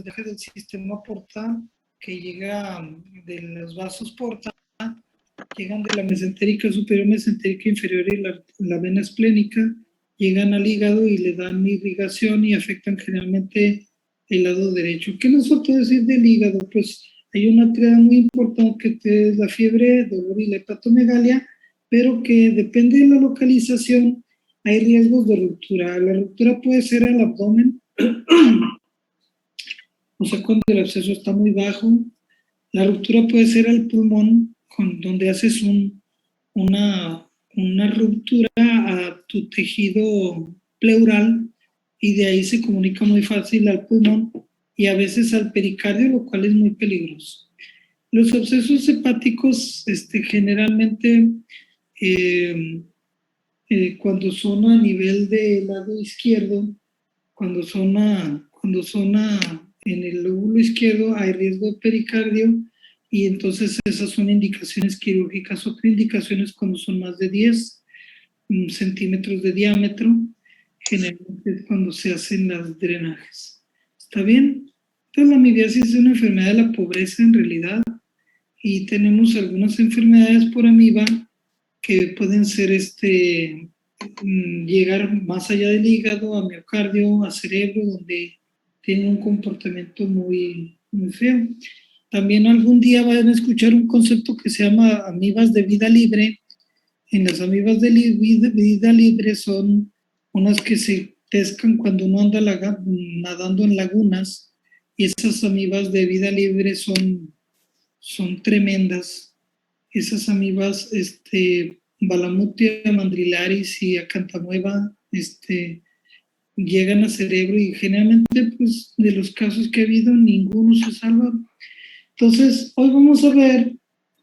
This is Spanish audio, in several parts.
del sistema portal que llega de los vasos porta, llegan de la mesentérica superior, mesentérica inferior y la vena esplénica, llegan al hígado y le dan irrigación y afectan generalmente el lado derecho. ¿Qué nos falta decir del hígado? Pues hay una triada muy importante que es la fiebre, dolor y la hepatomegalia, pero que depende de la localización, hay riesgos de ruptura. La ruptura puede ser el abdomen, o sea, cuando el absceso está muy bajo. La ruptura puede ser al pulmón, donde haces una ruptura a tu tejido pleural y de ahí se comunica muy fácil al pulmón y a veces al pericardio, lo cual es muy peligroso. Los abscesos hepáticos generalmente cuando son a nivel del lado izquierdo, cuando son en el lóbulo izquierdo hay riesgo de pericardio y entonces esas son indicaciones quirúrgicas. Otras indicaciones cuando son más de 10 centímetros de diámetro, generalmente es cuando se hacen los drenajes. ¿Está bien? Entonces la amibiasis es una enfermedad de la pobreza en realidad y tenemos algunas enfermedades por amiba que pueden ser llegar más allá del hígado, a miocardio, a cerebro, donde tienen un comportamiento muy, muy feo. También algún día van a escuchar un concepto que se llama amibas de vida libre. En las amibas de vida libre son unas que se pescan cuando uno anda nadando en lagunas, y esas amibas de vida libre son tremendas. Esas amibas, Balamutia mandrilaris y Acantamueva, llegan al cerebro y generalmente, pues, de los casos que ha habido, ninguno se salva. Entonces, hoy vamos a ver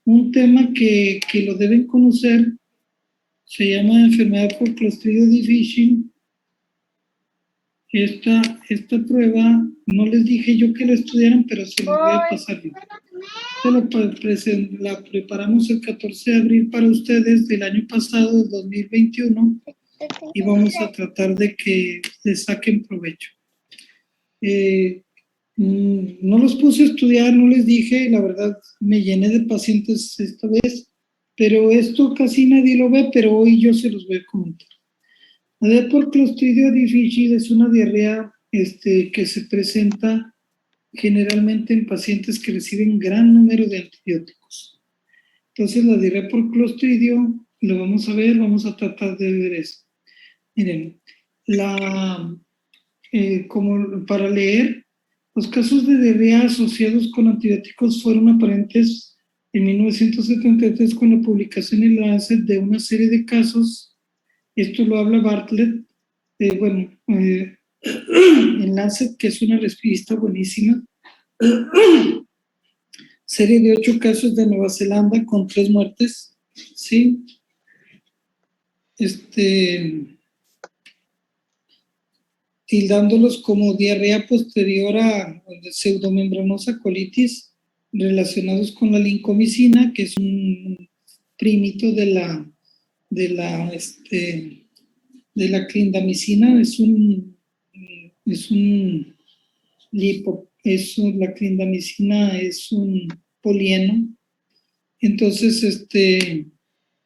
un tema que lo deben conocer, se llama enfermedad por Clostridio difficile. Esta prueba, no les dije yo que la estudiaran, pero se los voy a pasar yo. La preparamos el 14 de abril para ustedes del año pasado, del 2021, y vamos a tratar de que les saquen provecho. No los puse a estudiar, no les dije, la verdad me llené de pacientes esta vez, pero esto casi nadie lo ve, pero hoy yo se los voy a comentar. La diarrea por Clostridio difficile es una diarrea que se presenta generalmente en pacientes que reciben gran número de antibióticos. Entonces la diarrea por Clostridio, lo vamos a ver, vamos a tratar de ver eso. Miren, como para leer, los casos de diarrea asociados con antibióticos fueron aparentes en 1973 con la publicación en Lancet de una serie de casos. Esto lo habla Bartlett, en Lancet, que es una revista buenísima. Serie de 8 casos de Nueva Zelanda con 3 muertes, ¿sí? Tildándolos como diarrea posterior a pseudomembranosa colitis relacionados con la lincomicina, que es un primito de la clindamicina, la clindamicina es un polieno. Entonces,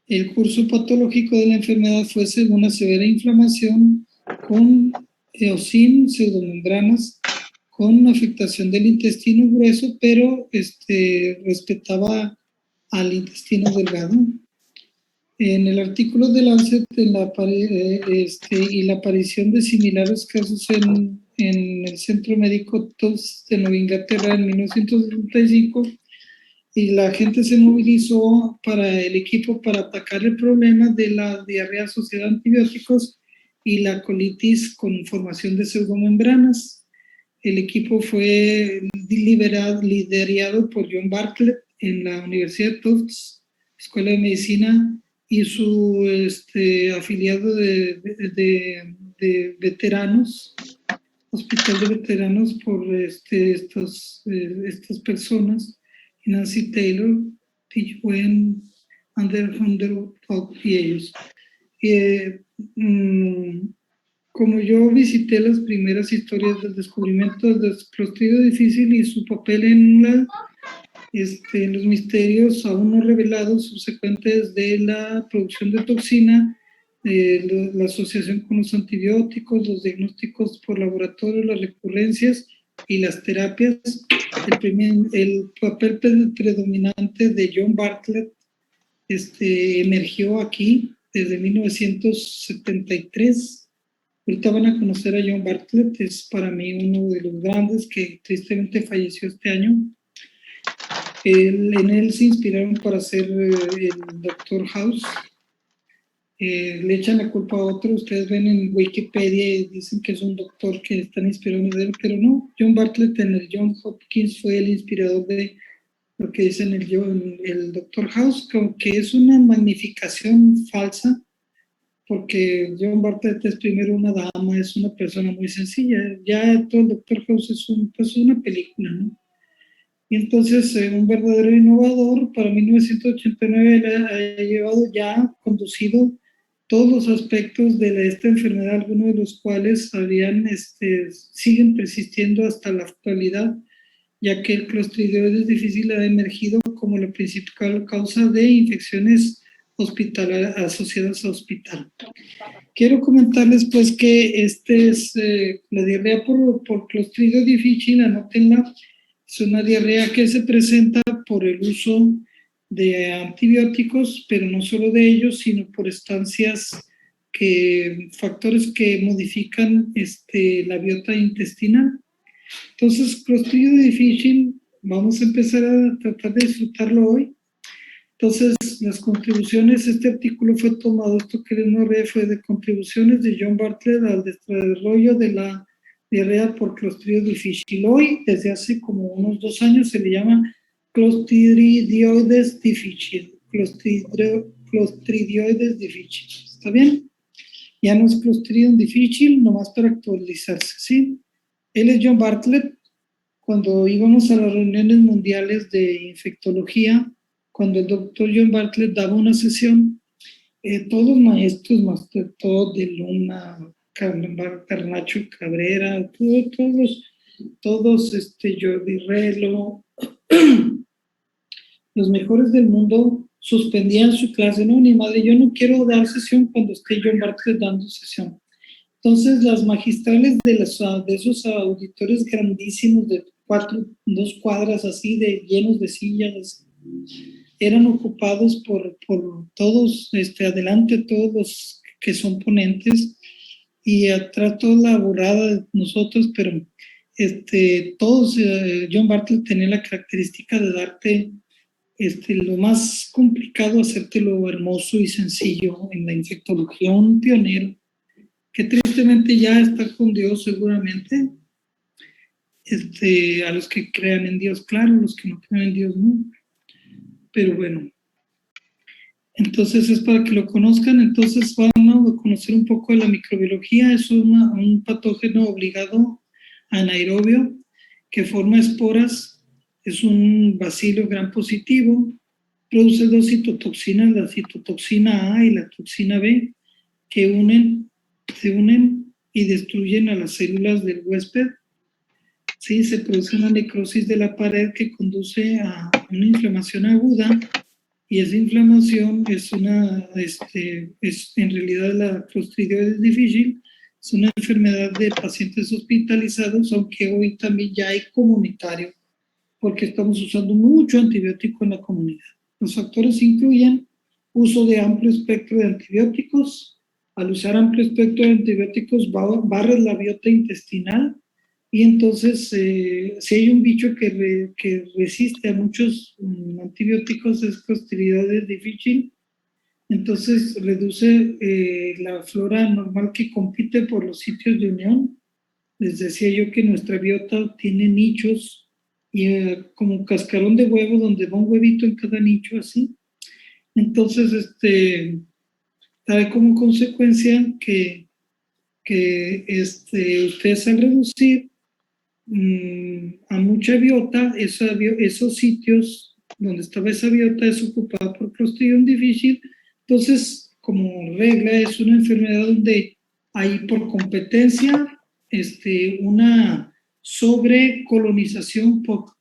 el curso patológico de la enfermedad fue según una severa inflamación con eosin, pseudomembranas, con afectación del intestino grueso, pero respetaba al intestino delgado. En el artículo de Lancet y la aparición de similares casos en el Centro Médico Tufts de Nueva Inglaterra en 1975, y la gente se movilizó para el equipo para atacar el problema de la diarrea asociada a antibióticos y la colitis con formación de pseudomembranas. El equipo fue liderado por John Bartlett en la Universidad de Tufts, Escuela de Medicina, y su afiliado de veteranos, Hospital de Veteranos, por estas personas, Nancy Taylor, T.J. Underwood y ellos. como yo visité las primeras historias del descubrimiento del Clostridio difícil y su papel en los misterios aún no revelados subsecuentes de la producción de toxina, la asociación con los antibióticos, los diagnósticos por laboratorio, las recurrencias y las terapias, el papel predominante de John Bartlett emergió aquí desde 1973. Ahorita van a conocer a John Bartlett, es para mí uno de los grandes que tristemente falleció este año. En él se inspiraron para hacer el Doctor House. Le echan la culpa a otro. Ustedes ven en Wikipedia y dicen que es un doctor que están inspirados en él, pero no. John Bartlett en el John Hopkins fue el inspirador de lo que dicen el Doctor House, que es una magnificación falsa, porque John Bartlett es primero una dama, es una persona muy sencilla. Ya todo el Doctor House es una película, ¿no? Y entonces, un verdadero innovador, para 1989 ha llevado ya, conducido todos los aspectos de esta enfermedad, algunos de los cuales siguen persistiendo hasta la actualidad, ya que el Clostridioides difficile ha emergido como la principal causa de infecciones asociadas a hospital. Quiero comentarles pues que la diarrea por Clostridio difficile, anótenla. Es una diarrea que se presenta por el uso de antibióticos, pero no solo de ellos, sino por factores que modifican la biota intestinal. Entonces, Clostridio difficile, vamos a empezar a tratar de disfrutarlo hoy. Entonces, las contribuciones, este artículo fue tomado, esto que les narré fue de contribuciones de John Bartlett al desarrollo de la diarrea por Clostridio difficile. Hoy, desde hace como unos 2 años, se le llama Clostridioides difficile. Clostridioides difficile. ¿Está bien? Ya no es Clostridium difficile, nomás para actualizarse, ¿sí? Él es John Bartlett. Cuando íbamos a las reuniones mundiales de infectología, cuando el doctor John Bartlett daba una sesión, todos los maestros, Master Todd, de Luna, Carnacho Cabrera, todos Jordi Relo, los mejores del mundo suspendían su clase. No, ni madre, yo no quiero dar sesión cuando esté John Bartlett dando sesión. Entonces, las magistrales de esos auditores grandísimos de 2 cuadras así, llenos de sillas, eran ocupados por todos, adelante todos los que son ponentes, y atrás toda la borrada de nosotros, pero todos, John Bartlett tenía la característica de darte lo más complicado, hacerte lo hermoso y sencillo en la infectología, un pionero que tristemente ya está con Dios seguramente. A los que crean en Dios, claro, los que no crean en Dios, no. Pero bueno, entonces es para que lo conozcan. Entonces van a conocer un poco de la microbiología. Es un patógeno obligado anaerobio que forma esporas. Es un bacilo gram positivo. Produce 2 citotoxinas, la citotoxina A y la toxina B, que se unen y destruyen a las células del huésped. Sí, se produce una necrosis de la pared que conduce a una inflamación aguda, y esa inflamación es en realidad la Clostridioides difficile, es una enfermedad de pacientes hospitalizados, aunque hoy también ya hay comunitario, porque estamos usando mucho antibiótico en la comunidad. Los factores incluyen uso de amplio espectro de antibióticos. Al usar amplio espectro de antibióticos barres la biota intestinal, y entonces si hay un bicho que resiste a muchos antibióticos, es Clostridioides difficile. Entonces reduce la flora normal que compite por los sitios de unión. Les decía yo que nuestra biota tiene nichos, y como cascarón de huevo, donde va un huevito en cada nicho, así. Entonces trae como consecuencia que ustedes, al reducir a mucha biota, esos sitios donde estaba esa biota es ocupada por Clostridium difficile. Entonces, como regla, es una enfermedad donde hay por competencia una sobrecolonización por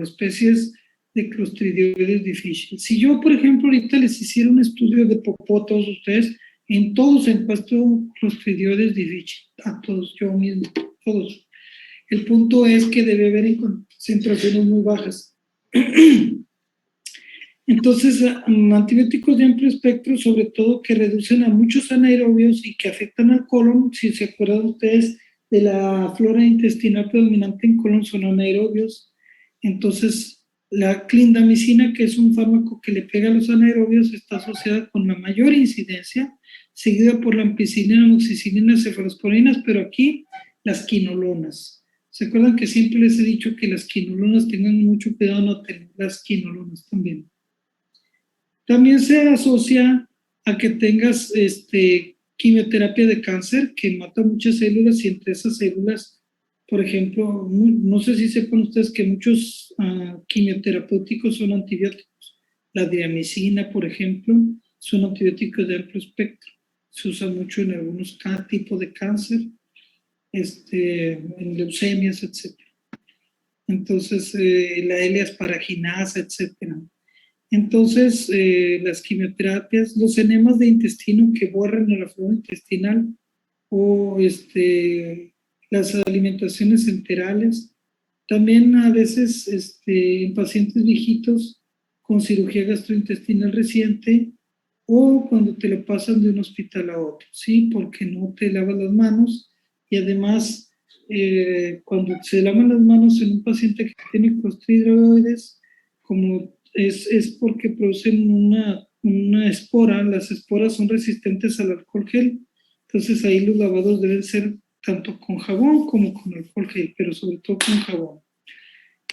especies de Clostridioides difficile. Si yo, por ejemplo, ahorita les hiciera un estudio de popó a todos ustedes, en todos he puesto Clostridioides difficile, a todos, yo mismo, todos. El punto es que debe haber en concentraciones muy bajas. Entonces, antibióticos de amplio espectro, sobre todo que reducen a muchos anaerobios y que afectan al colon, si se acuerdan ustedes de la flora intestinal predominante en colon son anaerobios. Entonces, la clindamicina, que es un fármaco que le pega a los anaerobios, está asociada con la mayor incidencia, seguida por la ampicilina, amoxicilina, cefalosporinas, pero aquí las quinolonas. ¿Se acuerdan que siempre les he dicho que las quinolonas tengan mucho cuidado, no tener las quinolonas también? También se asocia a que tengas quimioterapia de cáncer que mata muchas células y entre esas células, por ejemplo, no sé si sepan ustedes que muchos quimioterapéuticos son antibióticos. La diamicina, por ejemplo, son antibióticos de amplio espectro. Se usa mucho en algunos tipos de cáncer, en leucemias, etc. Entonces, la L-asparaginasa, etcétera. Entonces, las quimioterapias, los enemas de intestino que borran la flora intestinal o las alimentaciones enterales, también a veces en pacientes viejitos con cirugía gastrointestinal reciente o cuando te lo pasan de un hospital a otro, ¿sí? Porque no te lavas las manos y además cuando se lavan las manos en un paciente que tiene clostridioides, como es porque producen una espora, las esporas son resistentes al alcohol gel, entonces ahí los lavados deben ser tanto con jabón como con alcohol gel, pero sobre todo con jabón.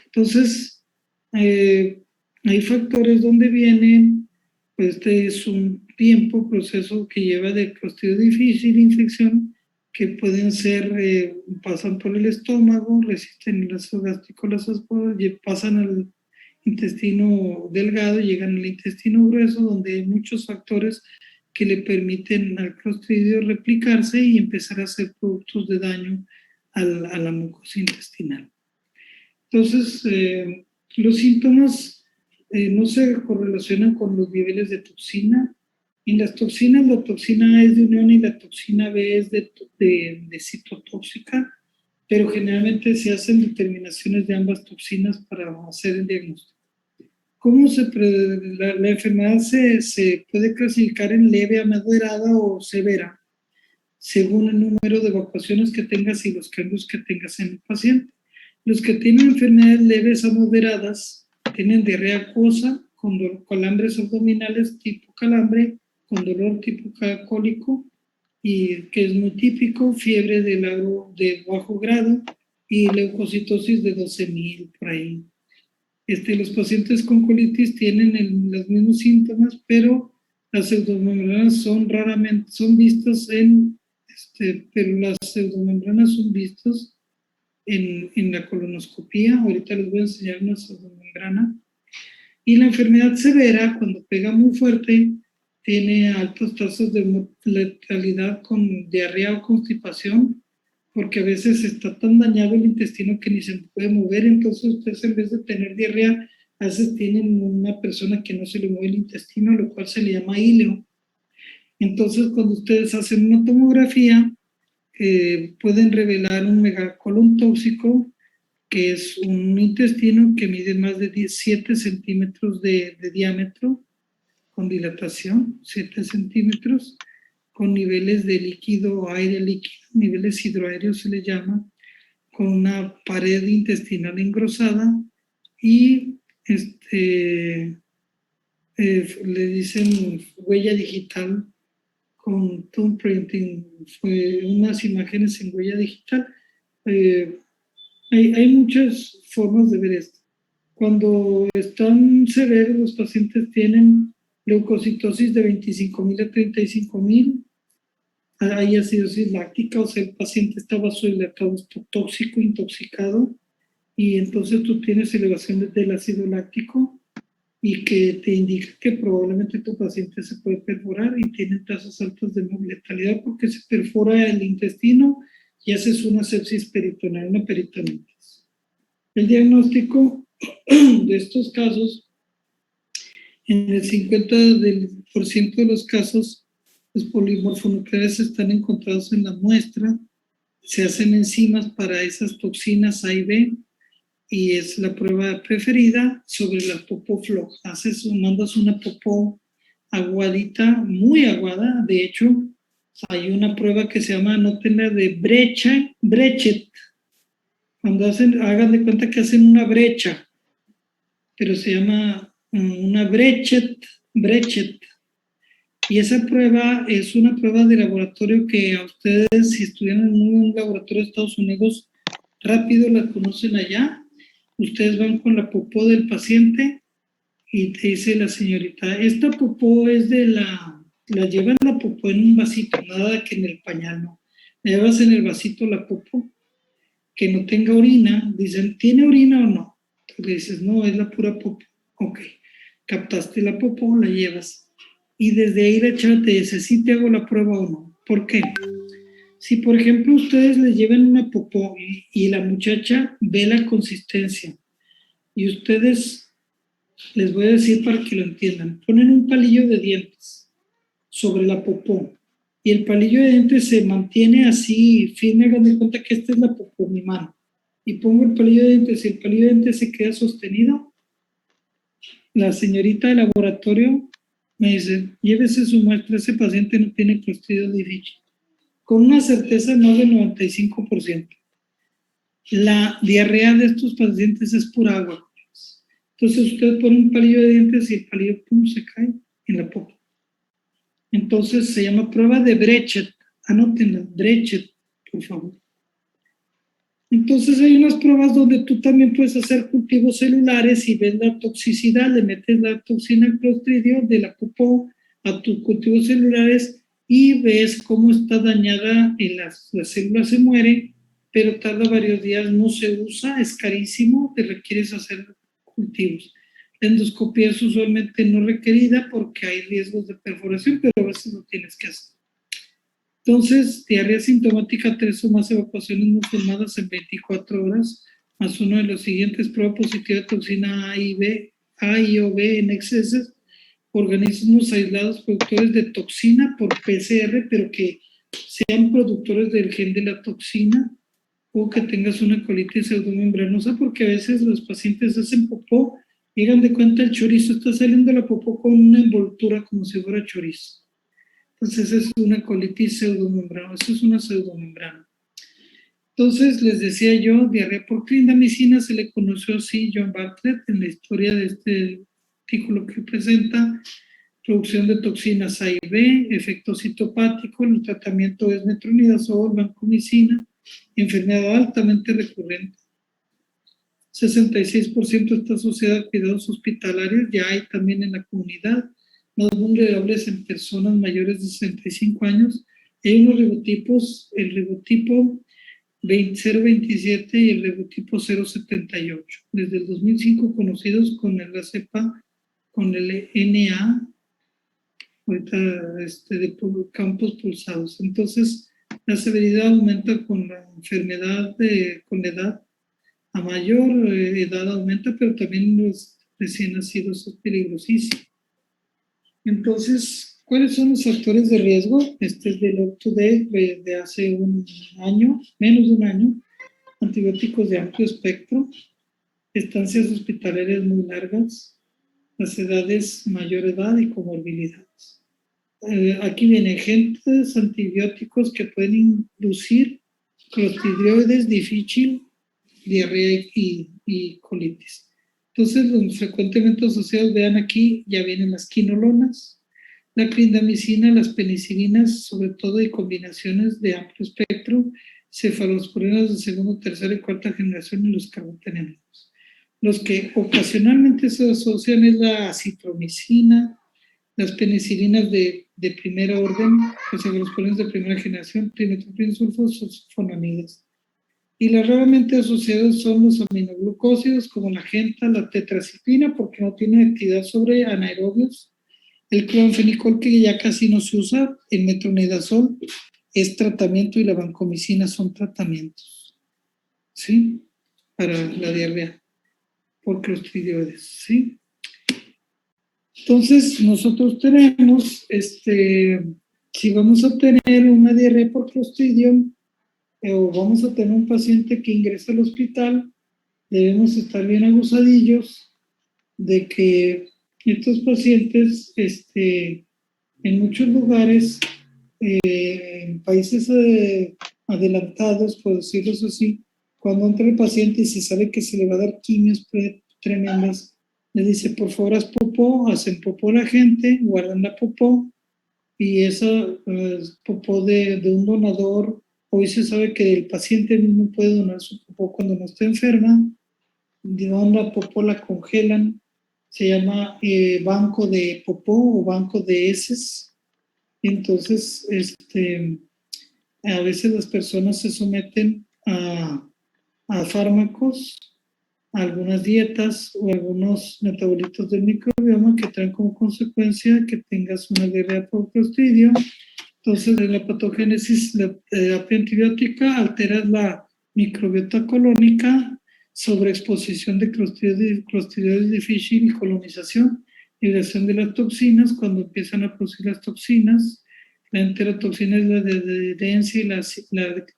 Entonces, hay factores donde vienen, pues este es un proceso que lleva de Clostridio difficile, infección, que pueden ser, pasan por el estómago, resisten el ácido gástrico, las esporas, pasan al intestino delgado, llegan al intestino grueso, donde hay muchos factores que le permiten al clostridio replicarse y empezar a hacer productos de daño a la mucosa intestinal. Entonces, los síntomas no se correlacionan con los niveles de toxina. En las toxinas, la toxina A es de unión y la toxina B es de citotóxica, pero generalmente se hacen determinaciones de ambas toxinas para hacer el diagnóstico. ¿Cómo la enfermedad se puede clasificar en leve a moderada o severa? Según el número de evacuaciones que tengas y los cambios que tengas en el paciente. Los que tienen enfermedades leves a moderadas tienen diarrea acuosa con calambres abdominales tipo calambre, con dolor tipo cólico, y que es muy típico, fiebre de bajo grado y leucocitosis de 12,000 por ahí. Los pacientes con colitis tienen los mismos síntomas, pero las pseudomembranas son vistas pero las pseudomembranas son vistas en la colonoscopía. Ahorita les voy a enseñar una pseudomembrana. Y la enfermedad severa, cuando pega muy fuerte, tiene altas tasas de letalidad con diarrea o constipación, porque a veces está tan dañado el intestino que ni se puede mover. Entonces ustedes, en vez de tener diarrea, a veces tienen una persona que no se le mueve el intestino, lo cual se le llama íleo. Entonces, cuando ustedes hacen una tomografía, pueden revelar un megacolon tóxico, que es un intestino que mide más de 7 centímetros de diámetro, con dilatación, 7 centímetros, con niveles de líquido, aire líquido, niveles hidroaéreos se le llama, con una pared intestinal engrosada y le dicen huella digital con thumbprinting, unas imágenes en huella digital. Hay muchas formas de ver esto. Cuando están severos, los pacientes tienen leucocitosis de 25,000 a 35,000. Hay acidosis láctica, o sea, el paciente está vasodilatado, está intoxicado, y entonces tú tienes elevaciones del ácido láctico. y que te indica que probablemente tu paciente se puede perforar y tiene tasas altas de mortalidad porque se perfora el intestino y haces una sepsis peritoneal, una peritonitis. El diagnóstico de estos casos, en el 50% de los casos, los polimorfonucleares están encontrados en la muestra, se hacen enzimas para esas toxinas A y B, y es la prueba preferida sobre la popó floja. Mandas una popó aguadita, muy aguada. De hecho, hay una prueba que se llama, anótenla, de brechet. Cuando hagan de cuenta que hacen una brecha, pero se llama una brechet. Y esa prueba es una prueba de laboratorio que a ustedes, si estuvieran en un laboratorio de Estados Unidos, rápido la conocen allá. Ustedes van con la popó del paciente y te dice la señorita, esta popó es la llevas la popó en un vasito, nada que en el pañal, no. La llevas en el vasito la popó, que no tenga orina. Dicen, ¿tiene orina o no? Tú le dices, no, es la pura popó. Ok, captaste la popó, la llevas. Y desde ahí la chava te dice, ¿sí te hago la prueba o no? ¿Por qué? Si, por ejemplo, ustedes le llevan una popó y la muchacha ve la consistencia y ustedes, les voy a decir para que lo entiendan, ponen un palillo de dientes sobre la popó y el palillo de dientes se mantiene así firme, hagan de cuenta que esta es la popó, mi mano, y pongo el palillo de dientes y el palillo de dientes se queda sostenido, la señorita del laboratorio me dice, llévese su muestra, ese paciente no tiene Clostridium difficile. Con una certeza no del 95%. La diarrea de estos pacientes es pura agua. Entonces usted pone un palillo de dientes y el palillo pum, se cae en la popó. Entonces se llama prueba de Brechet. Anótenla, Brechet, por favor. Entonces hay unas pruebas donde tú también puedes hacer cultivos celulares y ves la toxicidad, le metes la toxina Clostridio de la popó a tus cultivos celulares y ves cómo está dañada y la célula se muere, pero tarda varios días, no se usa, es carísimo, te requieres hacer cultivos. La endoscopía es usualmente no requerida porque hay riesgos de perforación, pero a veces lo tienes que hacer. Entonces, diarrea sintomática, 3 o más evacuaciones no formadas en 24 horas, más uno de los siguientes, prueba positiva de toxina A y o B en excesos, organismos aislados productores de toxina por PCR, pero que sean productores del gen de la toxina, o que tengas una colitis pseudomembranosa, porque a veces los pacientes hacen popó, llegan de cuenta el chorizo, está saliendo la popó con una envoltura como si fuera chorizo. Entonces es una colitis pseudomembrana, eso es una pseudomembrana. Entonces les decía yo, diarrea por clindamicina, se le conoció así John Bartlett en la historia de este artículo que presenta, producción de toxinas A y B, efecto citopático, el tratamiento es metronidazol, vancomicina, enfermedad altamente recurrente. 66% está asociada a cuidados hospitalarios, ya hay también en la comunidad, más vulnerables en personas mayores de 65 años. Hay unos ribotipos, el ribotipo 027 y el ribotipo 078, desde el 2005 conocidos con la cepa, con el NA, ahorita de campos pulsados. Entonces, la severidad aumenta con la enfermedad, con la edad. A mayor edad aumenta, pero también los recién nacidos es peligrosísimo. Entonces, ¿cuáles son los factores de riesgo? Este es del UpToDate de hace un año, menos de un año. Antibióticos de amplio espectro, estancias hospitalarias muy largas, las edades, mayor edad y comorbilidades. Aquí vienen agentes antibióticos que pueden inducir clostridioides difícil, diarrea y colitis. Entonces, los frecuentemente asociados, vean aquí, ya vienen las quinolonas, la clindamicina, las penicilinas, sobre todo, y combinaciones de amplio espectro, cefalosporinas de segunda, tercera y cuarta generación y los carbapenemas. Los que ocasionalmente se asocian es la acitromicina, las penicilinas de primer orden, los cefalosporinas de primera generación, trimetopril sulfosulfonamidas. Y las raramente asociadas son los aminoglucósidos, como la genta, la tetraciclina, porque no tiene actividad sobre anaerobios. El clorfenicol, que ya casi no se usa, el metronidazol es tratamiento y la vancomicina son tratamientos, ¿sí? Para la diarrea por clostridioides, ¿sí? Entonces, nosotros tenemos, si vamos a tener una diarrea por clostridium, o vamos a tener un paciente que ingresa al hospital, debemos estar bien abusadillos de que estos pacientes, en muchos lugares, en países adelantados, por decirlo así, cuando entra el paciente y se sabe que se le va a dar quimios tremendas, le dice, por favor, haz popó, hacen popó la gente, guardan la popó, y esa popó de un donador, hoy se sabe que el paciente mismo puede donar su popó cuando no está enferma, donan la popó, la congelan, se llama banco de popó o banco de heces. Entonces, a veces las personas se someten a fármacos, a algunas dietas o algunos metabolitos del microbioma que traen como consecuencia que tengas una diarrea por clostridio. Entonces, en la patogénesis, la terapia antibiótica altera la microbiota colónica, sobreexposición de clostridioides difícil y colonización, liberación de las toxinas. Cuando empiezan a producir las toxinas, la enterotoxina es la de adherencia y la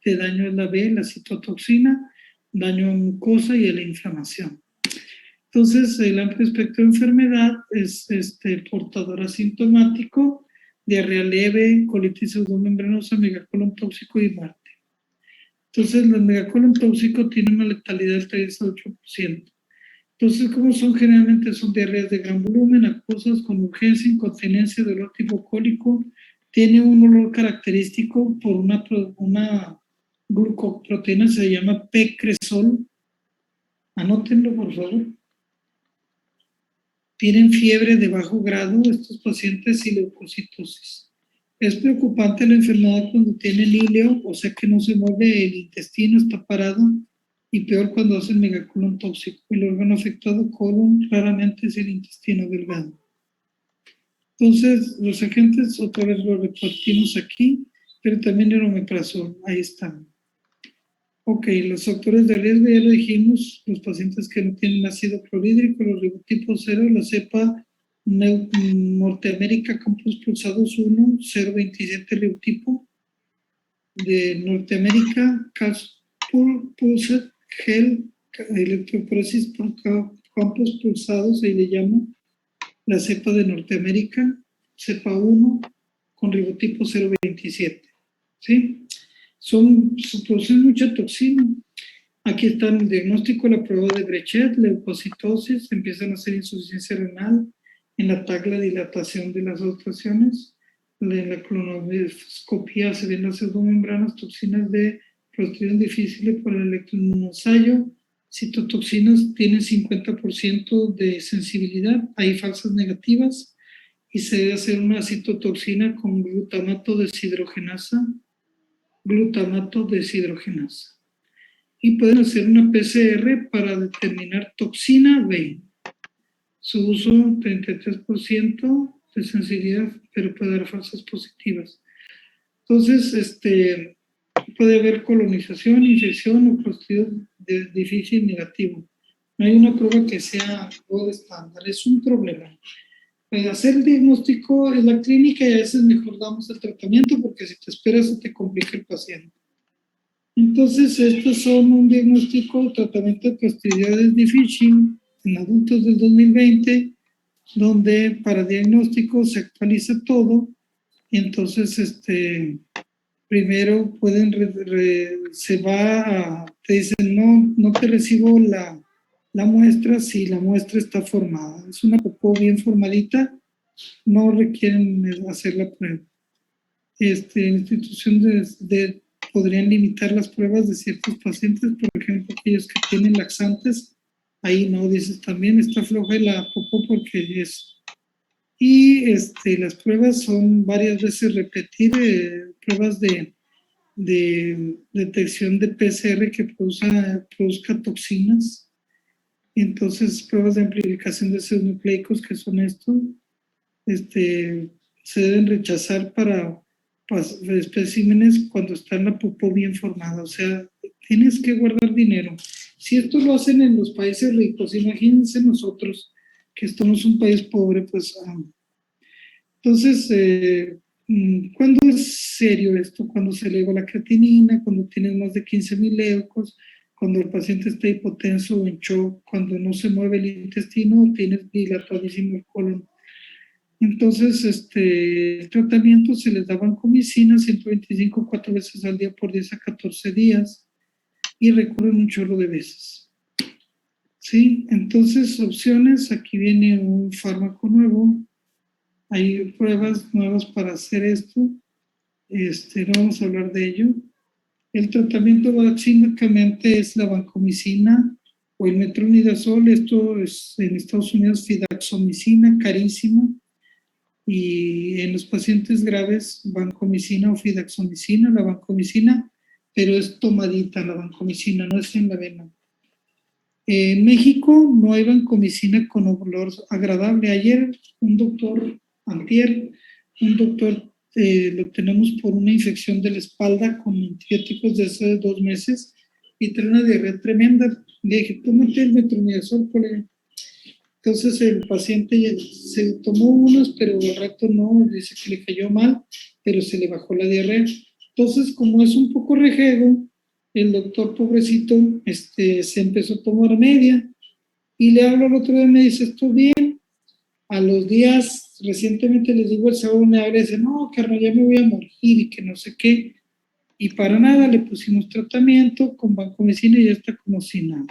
de daño es la B, la citotoxina, daño a mucosa y a la inflamación. Entonces, el amplio espectro de enfermedad es portador asintomático, diarrea leve, colitis pseudomembranosa, megacolon tóxico y muerte. Entonces, el megacolon tóxico tiene una letalidad del 3 al 8%. Entonces, ¿cómo son? Generalmente son diarreas de gran volumen, acuosas, con urgencia, incontinencia, dolor tipo cólico. Tiene un olor característico por una glucoproteína, se llama P-cresol. Anótenlo, por favor. Tienen fiebre de bajo grado estos pacientes y leucocitosis. Es preocupante la enfermedad cuando tienen ileo, o sea que no se mueve el intestino, está parado, y peor cuando hacen megacolon tóxico. El órgano afectado, colon, raramente es el intestino delgado. Entonces, los agentes, otra vez los repartimos aquí, pero también el omeprazol, ahí están. Ok, los factores de riesgo ya lo dijimos, los pacientes que no tienen ácido clorhídrico, los ribotipos 0, la cepa Norteamérica Campus Pulsados 1, 027 ribotipo, de Norteamérica Pulsed Gel Electroporesis por Campus Pulsados, ahí le llamo, la cepa de Norteamérica, cepa 1, con ribotipo 027, ¿sí? Producen mucha toxina. Aquí está el diagnóstico, la prueba de Brechet, leucocitosis, empiezan a hacer insuficiencia renal, en la TAC la dilatación de las obstrucciones, en la colonoscopia se ven las pseudomembranas, toxinas de clostridium difficile por el electroinmunoensayo, citotoxinas tienen 50% de sensibilidad, hay falsas negativas, y se debe hacer una citotoxina con glutamato deshidrogenasa, y pueden hacer una PCR para determinar toxina B. Su uso 33% de sensibilidad, pero puede dar falsas positivas. Entonces, puede haber colonización, infección o clostridio difícil negativo. No hay una prueba que sea gold estándar, es un problema. Hacer el diagnóstico en la clínica y a veces mejor damos el tratamiento porque si te esperas se te complica el paciente. Entonces, estos son un diagnóstico, tratamiento de clostridioides difficile en adultos del 2020, donde para diagnóstico se actualiza todo, y entonces, primero te dicen, no te recibo la muestra si la muestra está formada. Es una popó bien formadita, no requieren hacer la prueba. Institución podrían limitar las pruebas de ciertos pacientes, por ejemplo, aquellos que tienen laxantes, ahí no, dices también está floja la popó porque es. Y las pruebas son varias veces repetir, pruebas de de detección de PCR que produzca toxinas. Entonces, pruebas de amplificación de ácidos nucleicos, que son estos, se deben rechazar para especímenes cuando está en la popó bien formada. O sea, tienes que guardar dinero. Si esto lo hacen en los países ricos, imagínense nosotros, que estamos un país pobre, pues... entonces, ¿cuándo es serio esto? Cuando se eleva la creatinina, cuando tienes más de 15,000 eocos, cuando el paciente está hipotenso o en shock, cuando no se mueve el intestino o tienes dilatadísimo el colon. Entonces, el tratamiento se les da vancomicina 125 4 veces al día por 10 a 14 días y recurren un chorro de veces. ¿Sí? Entonces, opciones, aquí viene un fármaco nuevo, hay pruebas nuevas para hacer esto, no vamos a hablar de ello. El tratamiento básicamente es la vancomicina o el metronidazol, esto es en Estados Unidos fidaxomicina, carísima, y en los pacientes graves vancomicina o fidaxomicina, la vancomicina, pero es tomadita la vancomicina, no es en la vena. En México no hay vancomicina con olor agradable. Ayer un doctor, antier, un doctor lo tenemos por una infección de la espalda con antibióticos de hace 2 meses y trae una diarrea tremenda. Le dije, tómate el metronidazol, colega. Entonces el paciente se tomó unos, pero al rato no, dice que le cayó mal, pero se le bajó la diarrea. Entonces, como es un poco rejego, el doctor pobrecito se empezó a tomar media y le hablo al otro día y me dice, ¿estoy bien? A los días, recientemente les digo, el sábado me habla y dice, no, carnal, ya me voy a morir y que no sé qué. Y para nada, le pusimos tratamiento con vancomicina y ya está como si nada.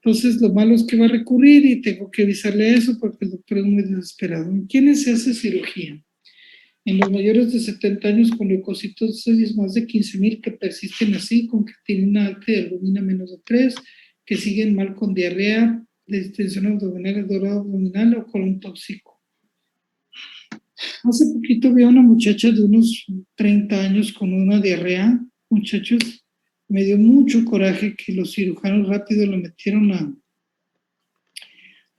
Entonces, lo malo es que va a recurrir y tengo que avisarle eso porque el doctor es muy desesperado. ¿En quiénes se hace cirugía? En los mayores de 70 años con leucocitosis más de 15,000 que persisten así, con creatinina alta y albumina menos de 3, que siguen mal con diarrea, distensión abdominal, dolor abdominal o colon tóxico. Hace poquito vi a una muchacha de unos 30 años con una diarrea. Muchachos, me dio mucho coraje que los cirujanos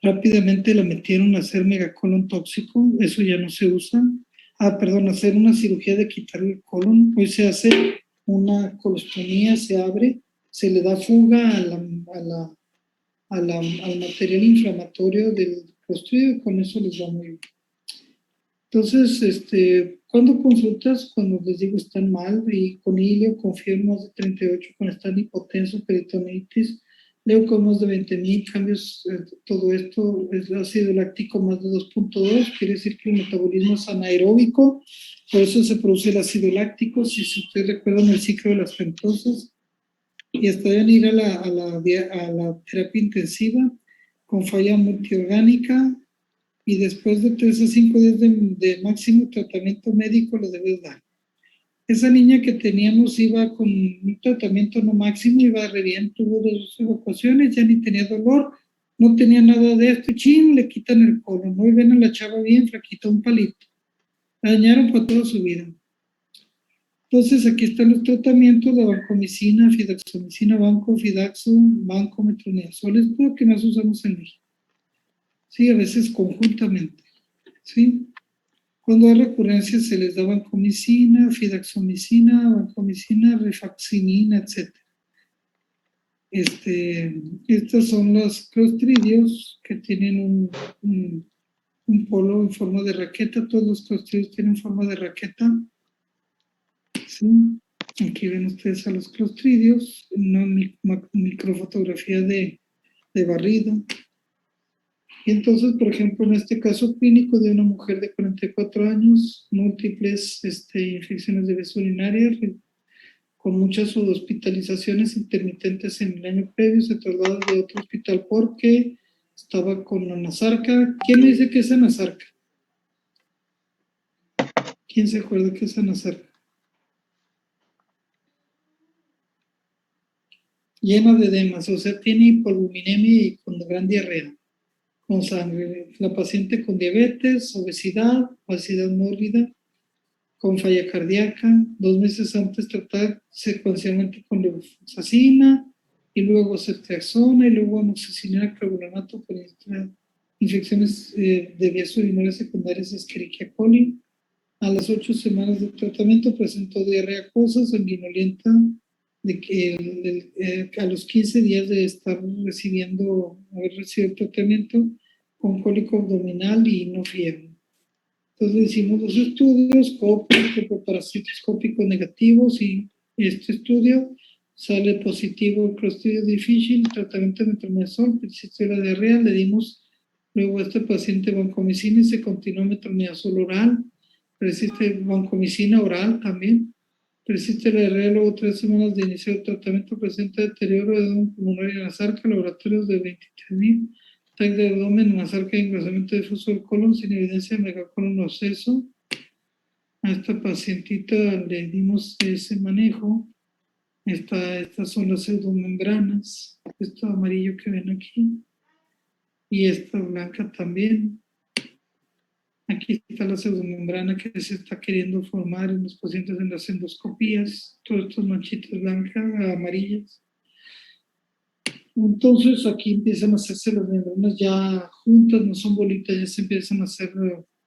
rápidamente la metieron a hacer megacolon tóxico, eso ya no se usa. Hacer una cirugía de quitar el colon, hoy se hace una colostomía, se abre, se le da fuga al material inflamatorio del clostridio y con eso les va muy bien. Entonces, ¿cuándo consultas? Cuando les digo están mal y con hilio, con fiebre más de 38, cuando están hipotensos, peritonitis, leucos más de 20,000 cambios, todo esto es ácido láctico más de 2.2, quiere decir que el metabolismo es anaeróbico, por eso se produce el ácido láctico, si ustedes recuerdan el ciclo de las pentosas, y hasta deben ir a la terapia intensiva con falla multiorgánica, y después de 3 a 5 días de máximo tratamiento médico lo debes dar. Esa niña que teníamos iba con un tratamiento no máximo, iba re bien, tuvo 2 evacuaciones, ya ni tenía dolor, no tenía nada de esto, chin, le quitan el colon, muy bien a la chava bien flaquita, un palito. La dañaron para toda su vida. Entonces aquí están los tratamientos, la vancomicina, fidaxomicina, fidaxo, metronidazol, es lo que más usamos en México. Sí, a veces conjuntamente, ¿sí? Cuando hay recurrencia se les da vancomicina, fidaxomicina, rifaximinina, etc. Estos son los clostridios que tienen un polo en forma de raqueta. Todos los clostridios tienen forma de raqueta. ¿Sí? Aquí ven ustedes a los clostridios, una microfotografía de barrido. Y entonces, por ejemplo, en este caso clínico de una mujer de 44 años, múltiples infecciones de vías urinarias, con muchas hospitalizaciones intermitentes en el año previo, se trasladó de otro hospital porque estaba con anasarca. ¿Quién me dice que es anasarca? ¿Quién se acuerda que es anasarca? Llena de edemas, o sea, tiene hipoalbuminemia y con gran diarrea, con sangre. La paciente con diabetes, obesidad mórbida, con falla cardíaca, 2 meses antes tratar secuencialmente con levofloxacina, y luego ceftriaxona, y luego amoxicilina carbonamato para infecciones de vías urinarias secundarias, Escherichia coli. A las 8 semanas de tratamiento presentó diarrea acuosa, sanguinolenta, de que a los 15 días de estar haber recibido el tratamiento, con cólico abdominal y no fiebre. Entonces hicimos los estudios, coparasitoscópicos negativos, y este estudio sale positivo el Clostridio difficile, tratamiento de metronidazol, persistió la diarrea, le dimos luego a este paciente vancomicina y se continuó metronidazol oral, persiste vancomicina oral también, persiste la diarrea luego 3 semanas de inicio del tratamiento, presenta deterioro de abdomen pulmonar y nasarca, laboratorios de 23,000, TAC de abdomen, nasarca y engrosamiento difuso del colon sin evidencia de megacolon obseso. A esta pacientita le dimos ese manejo. Estas son las pseudomembranas, esto amarillo que ven aquí, y esta blanca también. Aquí está la pseudomembrana que se está queriendo formar en los pacientes en las endoscopías, todas estas manchitas blancas, amarillas. Entonces aquí empiezan a hacerse las membranas ya juntas, no son bolitas, ya se empiezan a hacer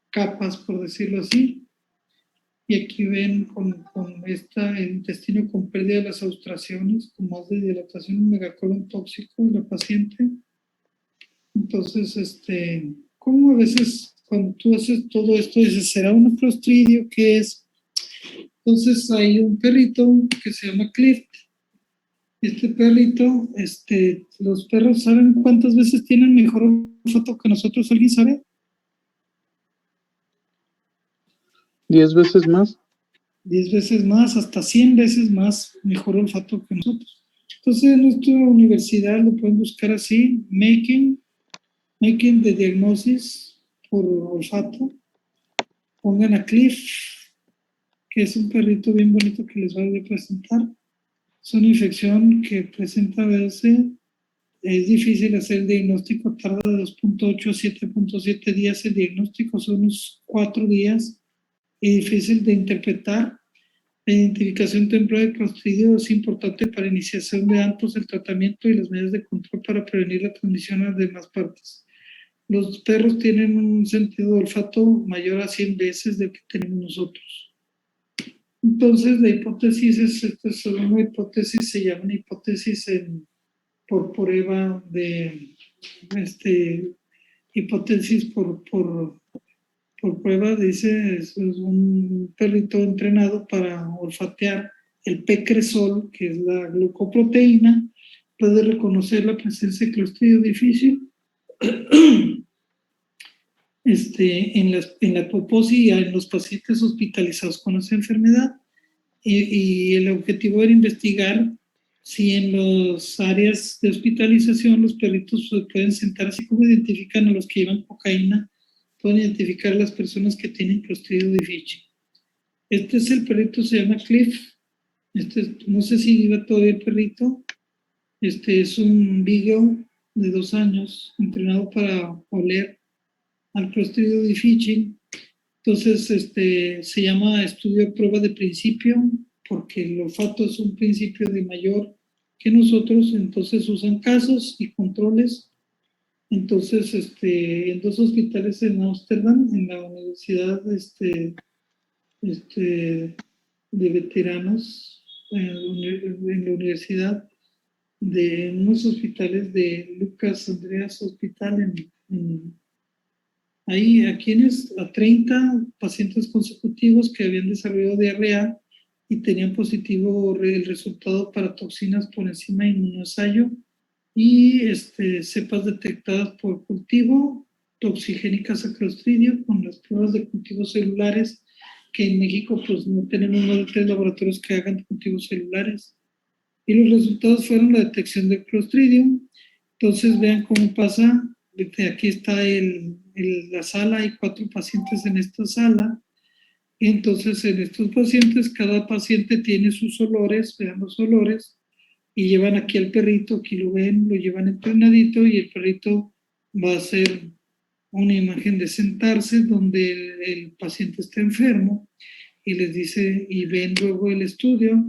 capas, por decirlo así. Y aquí ven con el intestino con pérdida de las austraciones, con más de dilatación, un megacolon tóxico de la paciente. Entonces, ¿cómo a veces cuando tú haces todo esto dices, ¿será un clostridio? ¿Qué es? Entonces hay un perrito que se llama Clift. Este perrito, los perros, ¿saben cuántas veces tienen mejor olfato que nosotros? ¿Alguien sabe? 10 veces más. 10 veces más, hasta 100 veces más mejor olfato que nosotros. Entonces, en nuestra universidad lo pueden buscar así, Making de Diagnosis por olfato. Pongan a Cliff, que es un perrito bien bonito que les voy a presentar. Es una infección que presenta a veces, es difícil hacer el diagnóstico, tarda de 2.8 a 7.7 días el diagnóstico, son unos 4 días, y difícil de interpretar. La identificación temprana de Clostridio es importante para iniciación de antes el tratamiento y las medidas de control para prevenir la transmisión a las demás partes. Los perros tienen un sentido de olfato mayor a 100 veces del que tenemos nosotros. Entonces, la hipótesis esta es solo una hipótesis, se llama una hipótesis por prueba de, hipótesis por prueba, dice, es un perrito entrenado para olfatear el P-cresol, que es la glucoproteína, puede reconocer la presencia de Clostridio difficile en la poposis y en los pacientes hospitalizados con esa enfermedad. Y el objetivo era investigar si en las áreas de hospitalización los perritos se pueden sentar, así como identifican a los que llevan cocaína, pueden identificar a las personas que tienen Clostridio difficile. Este es el perrito, se llama Cliff. No sé si vive todavía el perrito. Es un beagle de 2 años, entrenado para oler al Clostridio difficile. Entonces, se llama estudio prueba de principio, porque el olfato es un principio de mayor que nosotros, entonces usan casos y controles. Entonces, en 2 hospitales en Ámsterdam, en la universidad de veteranos, en la universidad de unos hospitales de Lucas Andreas Hospital ahí a 30 pacientes consecutivos que habían desarrollado diarrea y tenían positivo el resultado para toxinas por enzima inmunoensayo y cepas detectadas por cultivo, toxigénicas a Clostridio, con las pruebas de cultivos celulares, que en México pues no tenemos más de 3 laboratorios que hagan cultivos celulares. Y los resultados fueron la detección del Clostridium. Entonces vean cómo pasa. Aquí está la sala, hay 4 pacientes en esta sala. Y entonces en estos pacientes, cada paciente tiene sus olores, vean los olores, y llevan aquí al perrito, aquí lo ven, lo llevan entrenadito y el perrito va a hacer una imagen de sentarse donde el paciente está enfermo y les dice, y ven luego el estudio,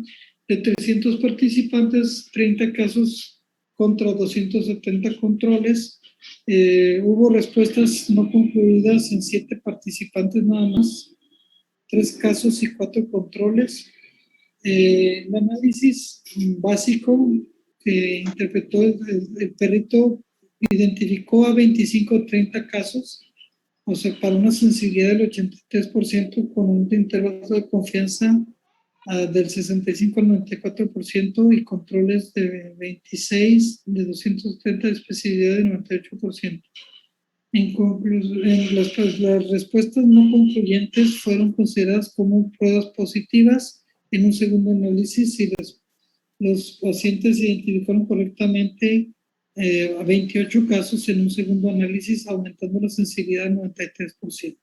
de 300 participantes, 30 casos contra 270 controles. Hubo respuestas no concluidas en 7 participantes nada más, 3 casos y 4 controles. El análisis básico que interpretó el perrito identificó a 25 o 30 casos, o sea, para una sensibilidad del 83% con un intervalo de confianza del 65 al 94% y controles de 26, de 230 de especificidad del 98%. En conclusión, las respuestas no concluyentes fueron consideradas como pruebas positivas en un segundo análisis y los pacientes se identificaron correctamente a 28 casos en un segundo análisis, aumentando la sensibilidad al 93%.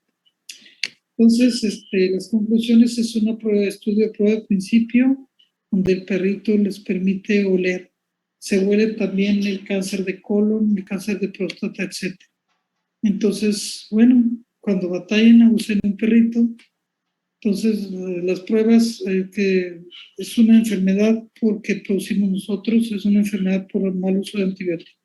Entonces, las conclusiones es una prueba de estudio, prueba de principio, donde el perrito les permite oler. Se huele también el cáncer de colon, el cáncer de próstata, etc. Entonces, bueno, cuando batallen, usen un perrito. Entonces, las pruebas que es una enfermedad porque producimos nosotros, es una enfermedad por el mal uso de antibióticos.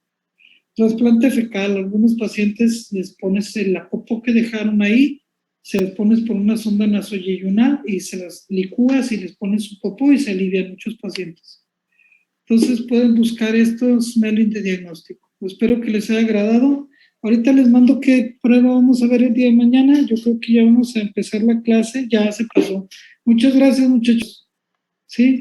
Trasplante fecal, algunos pacientes les pones el acopo que dejaron ahí, se les pones por una sonda nasoyeyunal y se las licúas y les pones su popó y se alivian muchos pacientes. Entonces pueden buscar estos mailing de diagnóstico. Espero que les haya agradado. Ahorita les mando qué prueba vamos a ver el día de mañana. Yo creo que ya vamos a empezar la clase. Ya se pasó. Muchas gracias, muchachos. ¿Sí?